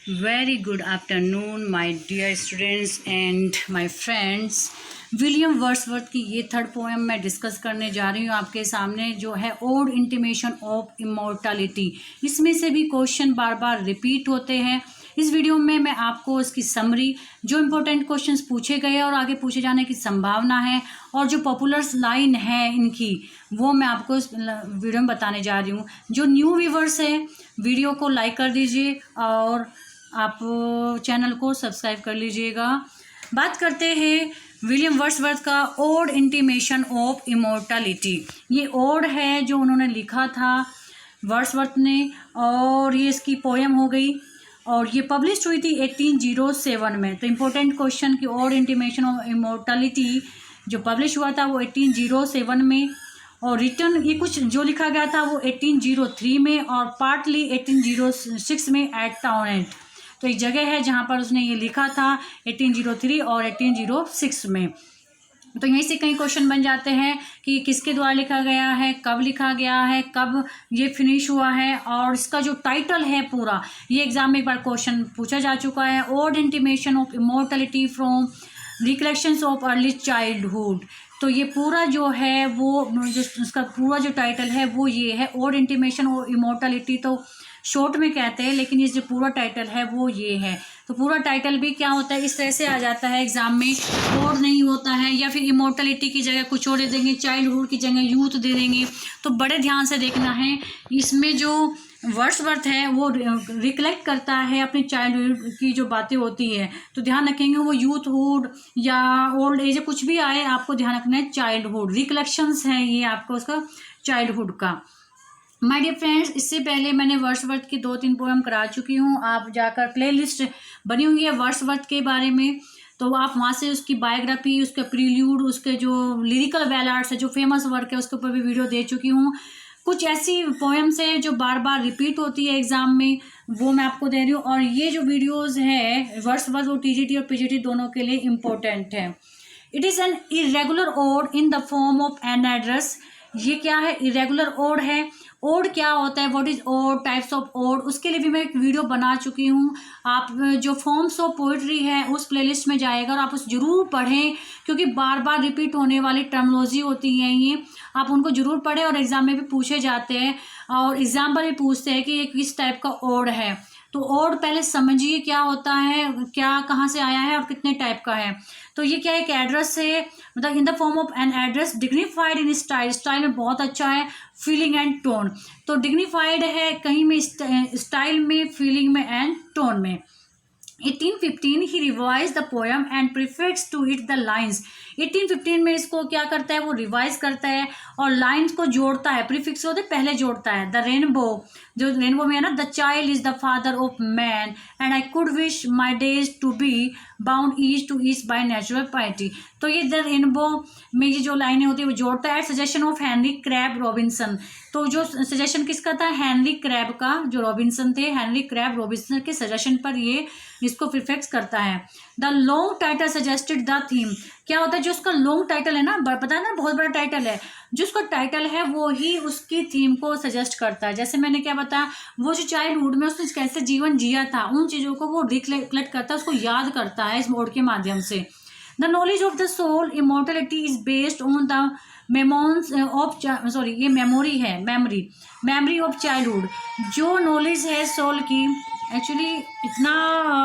Very good afternoon, my dear students and my friends. William Wordsworth की ये third poem मैं discuss करने जा रही हूँ आपके सामने, जो है ओड इंटीमेशन ऑफ इमोर्टलिटी। इसमें से भी क्वेश्चन बार बार रिपीट होते हैं। इस वीडियो में मैं आपको इसकी समरी, जो इम्पोर्टेंट क्वेश्चंस पूछे गए और आगे पूछे जाने की संभावना है, और जो पॉपुलर लाइन है इनकी, वो मैं आपको इस वीडियो में बताने जा रही हूँ। जो न्यू व्यूवर्स है, वीडियो को लाइक कर दीजिए और आप चैनल को सब्सक्राइब कर लीजिएगा। बात करते हैं विलियम वर्ड्सवर्थ का ओड इंटीमेशन ऑफ इमोर्टलिटी। ये ओड है जो उन्होंने लिखा था वर्ड्सवर्थ ने, और ये इसकी पोएम हो गई और ये पब्लिश हुई थी 1807 में। तो इम्पोर्टेंट क्वेश्चन कि ओड इंटीमेशन ऑफ इमोर्टलिटी जो पब्लिश हुआ था वो 1807 में, और रिटर्न ये कुछ जो लिखा गया था वो 1803 में, और पार्टली 1806 में एट टाउनेंट। तो एक जगह है जहाँ पर उसने ये लिखा था 1803 और 1806 में। तो यहीं से कई क्वेश्चन बन जाते हैं कि किसके द्वारा लिखा गया है, कब लिखा गया है, कब ये फिनिश हुआ है, और इसका जो टाइटल है पूरा, ये एग्जाम में एक बार क्वेश्चन पूछा जा चुका है। Ode intimation of immortality from recollections of early childhood. तो ये पूरा जो है वो जो उसका पूरा जो टाइटल है वो ये है, ओड इंटीमेशन ऑफ इमोर्टलिटी। तो शॉर्ट में कहते हैं, लेकिन ये जो पूरा टाइटल है वो ये है। तो पूरा टाइटल भी क्या होता है, इस तरह से आ जाता है एग्जाम में, ओड नहीं होता है, या फिर इमोर्टलिटी की जगह कुछ और दे देंगे, चाइल्डहुड की जगह यूथ दे देंगे। तो बड़े ध्यान से देखना है। इसमें जो वर्ड्सवर्थ है वो रिकलेक्ट करता है अपनी चाइल्डहुड की जो बातें होती है। तो ध्यान रखेंगे वो यूथहुड या ओल्ड एज कुछ भी आए, आपको ध्यान रखना है चाइल्डहुड। रिकलेक्शंस है ये आपको उसका चाइल्डहुड का। माय डियर फ्रेंड्स, इससे पहले मैंने वर्ड्सवर्थ की 2-3 पोएम करा चुकी हूँ। आप जाकर प्लेलिस्ट बनी हुई है वर्ड्सवर्थ के बारे में, तो आप वहाँ से उसकी बायोग्राफी, उसका प्रील्यूड, उसके जो लिरिकल बैलाड्स है, जो फेमस वर्क है, उसके ऊपर भी वीडियो दे चुकी हूँ। कुछ ऐसी पोएम्स है जो बार बार रिपीट होती है एग्जाम में, वो मैं आपको दे रही हूँ। और ये जो वीडियोज़ है वर्ड्सवर्थ, वो टीजीटी और पीजीटी दोनों के लिए इम्पोर्टेंट है। It is an irregular ode in the form of an address. ये क्या है, इरेगुलर ओड है। ओड क्या होता है, what is ode, types of ode, उसके लिए भी मैं एक वीडियो बना चुकी हूँ। आप जो फॉर्म्स ऑफ पोइट्री है उस प्लेलिस्ट में जाएगा और आप उस जरूर पढ़ें, क्योंकि बार बार रिपीट होने वाली टर्मिनोलॉजी होती हैं ये, आप उनको जरूर पढ़ें। और एग्जाम में भी पूछे जाते हैं, और एग्जाम्पल भी पूछते हैं कि ये किस टाइप का ओड है। तो ओड पहले समझिए क्या होता है, क्या कहाँ से आया है और कितने टाइप का है। तो ये क्या, एक एड्रेस है, मतलब इन the form of an address, dignified in style, style में बहुत अच्छा है, फीलिंग एंड टोन। तो डिग्निफाइड है कहीं में, स्टाइल में, फीलिंग में एंड टोन में। 1815 he revise the poem and prefix to it the lines. 1815 में इसको क्या करता है, वो रिवाइज करता है और लाइन्स को जोड़ता है। प्रीफिक्स होते पहले जोड़ता है। द रेनबो, जो रेनबो में है ना, the child is the father of man and I could wish my days to be bound each to each by natural piety. तो ये द रेनबो में ये जो लाइनें होती है वो जोड़ता है। Suggestion of Henry crab Robinson. तो जो सजेशन किसका था, हेनरी क्रैब का, जो रॉबिन्सन थे, हेनरी क्रैब रॉबिन्सन के सजेशन पर ये इसको प्रीफिक्स करता है। The long title suggested the theme. क्या होता है, जो उसका लॉन्ग टाइटल है ना, पता है ना, बहुत बड़ा टाइटल है, जो उसका टाइटल है वो ही उसकी थीम को सजेस्ट करता है। जैसे मैंने क्या बताया, वो जो चाइल्डहुड में उसने कैसे जीवन जिया था, उन चीज़ों को वो रिकलेक्ट करता है, उसको याद करता है इस मोड के माध्यम से। The knowledge of the soul immortality is based on the memons of ये मेमोरी ऑफ चाइल्डहुड। जो नॉलेज है सोल की, एक्चुअली इतना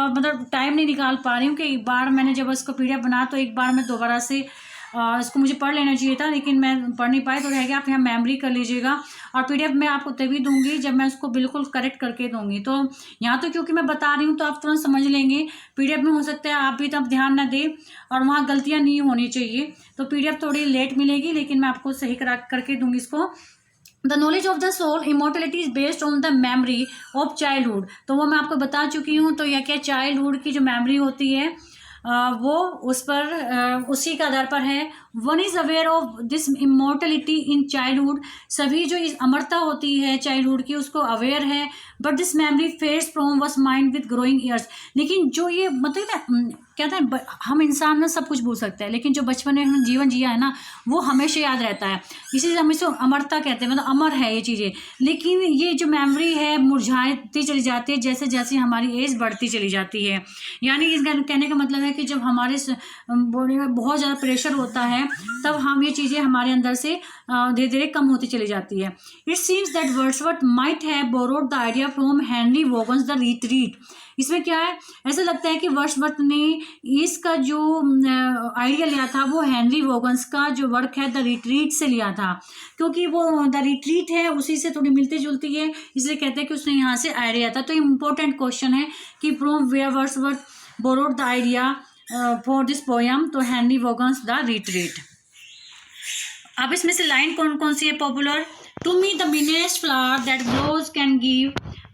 मतलब टाइम नहीं निकाल पा रही हूँ कि एक बार मैंने जब उसको पीडीएफ बना तो एक बार मैं दोबारा से इसको मुझे पढ़ लेना चाहिए था, लेकिन मैं पढ़ नहीं पाई। तो रह गया, आप यहाँ मेमोरी कर लीजिएगा, और पीडीएफ मैं आपको तभी दूंगी जब मैं उसको बिल्कुल करेक्ट करके दूंगी। तो यहाँ तो क्योंकि मैं बता रही हूँ तो आप तुरंत समझ लेंगे, पीडीएफ में हो सकता है आप भी तब ध्यान ना दें और वहाँ गलतियाँ नहीं होनी चाहिए। तो पीडीएफ थोड़ी लेट मिलेगी, लेकिन मैं आपको सही करके दूंगी इसको। The knowledge of the soul immortality is based on the memory of childhood. तो वो मैं आपको बता चुकी हूँ। तो यह क्या, चाइल्डहुड की जो मेमोरी होती है वो उस पर उसी के आधार पर है। One is aware of this immortality in childhood. सभी जो इस अमरता होती है चाइल्डहुड की, उसको अवेयर है। But this memory fades from was mind with growing years. लेकिन जो ये मतलब ना कहते हैं हम इंसान ना सब कुछ भूल सकते हैं, लेकिन जो बचपन में हमने जीवन जिया है ना वो हमेशा याद रहता है, इसीलिए हम इसको अमरता कहते हैं, मतलब अमर है ये चीज़ें। लेकिन ये जो मेमोरी है मुरझाती चली जाती है जैसे जैसे हमारी एज बढ़ती चली जाती है। यानी इस कहने का मतलब है कि जब हमारे बॉडी में बहुत ज़्यादा प्रेशर होता है तब हम ये चीज़ें हमारे अंदर से धीरे धीरे कम होती चली जाती है। It seems that Wordsworth might have borrowed the idea from Henry Vaughan's the retreat. इसमें क्या है, ऐसा लगता है कि वर्ड्सवर्थ ने इसका जो आइडिया लिया था वो हेनरी वॉगन्स का जो वर्क है द रिट्रीट से लिया था, क्योंकि वो द रिट्रीट है उसी से थोड़ी मिलती जुलती है, इसलिए कहते हैं कि उसने यहाँ से आइडिया था। तो इम्पोर्टेंट क्वेश्चन है कि from where Wordsworth borrowed the idea for this poem, तो हेनरी वॉगन्स द रिट्रीट। अब इसमें से लाइन कौन कौन सी है popular? To me the meanest flower that grows can give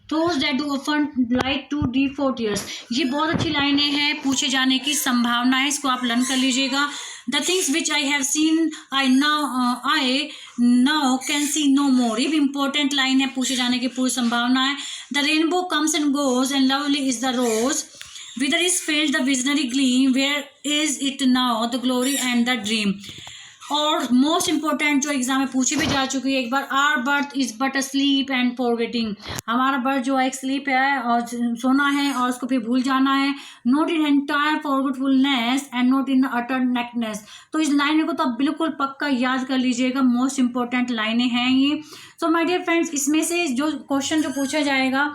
those that do often light to deep for tears। ये बहुत अच्छी लाइनें हैं, पूछे जाने की संभावना है, इसको आप लर्न कर लीजिएगा। The things which I have seen I now can see no more। ये भी इम्पोर्टेंट लाइन है, पूछे जाने की पूरी संभावना है। The rainbow comes and goes and lovely is the rose, whither is filled the visionary gleam, where is it now the glory and the dream। और मोस्ट इम्पोर्टेंट जो एग्जाम में पूछी भी जा चुकी है एक बार, our birth is but a sleep and forgetting. हमारा बर्थ जो एक स्लीप है और सोना है और उसको फिर भूल जाना है। Not in entire forgetfulness and not in utter nakedness. तो इस लाइन को तो आप बिल्कुल पक्का याद कर लीजिएगा, मोस्ट इंपॉर्टेंट लाइनें हैं ये। सो माय डियर फ्रेंड्स, इसमें से जो क्वेश्चन जो पूछा जाएगा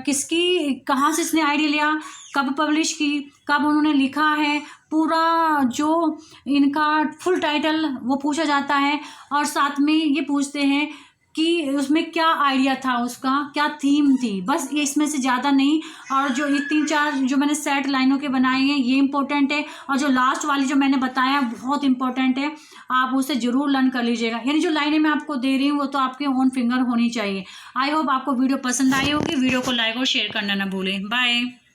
किसकी कहाँ से इसने आइडिया लिया, कब पब्लिश की, कब उन्होंने लिखा है, पूरा जो इनका फुल टाइटल वो पूछा जाता है, और साथ में ये पूछते हैं कि उसमें क्या आइडिया था, उसका क्या थीम थी, बस ये इसमें से ज़्यादा नहीं। और जो ये 3-4 जो मैंने सेट लाइनों के बनाए हैं ये इंपॉर्टेंट है, और जो लास्ट वाली जो मैंने बताया बहुत इंपॉर्टेंट है, आप उसे ज़रूर लर्न कर लीजिएगा। यानी जो लाइनें मैं आपको दे रही हूँ वो तो आपके ऑन फिंगर होनी चाहिए। आई होप आपको वीडियो पसंद आई होगी। वीडियो को लाइक और शेयर करना ना भूलें। बाय।